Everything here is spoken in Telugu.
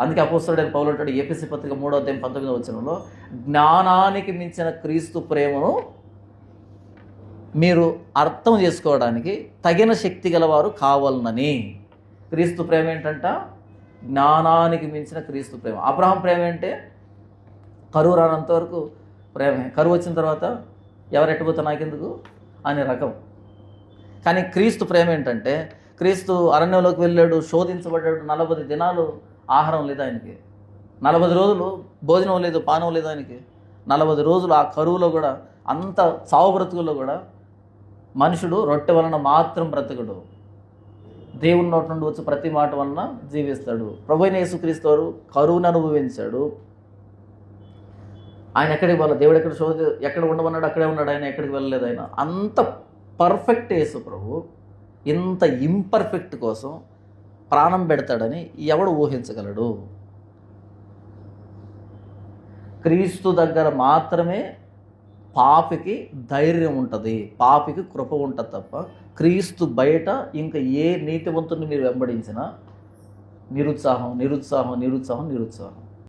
అందుకే అపోస్తలుడైన పౌలు అంటాడు ఎఫెసీ పత్రిక 3:19 జ్ఞానానికి మించిన క్రీస్తు ప్రేమను మీరు అర్థం చేసుకోవడానికి తగిన శక్తి గలవారు కావాలనని. క్రీస్తు ప్రేమ ఏంటంట? జ్ఞానానికి మించిన క్రీస్తు ప్రేమ. అబ్రహాం ప్రేమ ఏంటే కరువు రానంత వరకు ప్రేమే, కరువు వచ్చిన తర్వాత ఎవరెట్టుపోతా నాకెందుకు అనే రకం. కానీ క్రీస్తు ప్రేమ ఏంటంటే, క్రీస్తు అరణ్యంలోకి వెళ్ళాడు, శోధించబడ్డాడు, 40 దినాలు ఆహారం లేదు ఆయనకి, 40 రోజులు భోజనం లేదు, పానం లేదు ఆయనకి, 40 రోజులు ఆ కరువులో కూడా, అంత చావు బ్రతుకుల్లో కూడా మనుషుడు రొట్టె వలన మాత్రం బ్రతకడు, దేవుని నోటి నుండి వచ్చి ప్రతి మాట వలన జీవిస్తాడు. ప్రభువైన యేసుక్రీస్తు వారు కరువును అనుభవించాడు. ఆయన ఎక్కడికి వెళ్ళాలి, దేవుడు ఎక్కడ ఉండమన్నాడు అక్కడే ఉన్నాడు, ఆయన ఎక్కడికి వెళ్ళలేదు. ఆయన అంత పర్ఫెక్ట్ యేసు ప్రభు ఇంత ఇంపర్ఫెక్ట్ కోసం ప్రాణం పెడతాడని ఎవడు ఊహించగలడు? క్రీస్తు దగ్గర మాత్రమే పాపికి ధైర్యం ఉంటుంది, పాపికి కృప ఉంటుంది తప్ప క్రీస్తు బయట ఇంకా ఏ నీతివంతుని మీరు వెంబడించినా నిరుత్సాహం నిరుత్సాహం నిరుత్సాహం నిరుత్సాహం.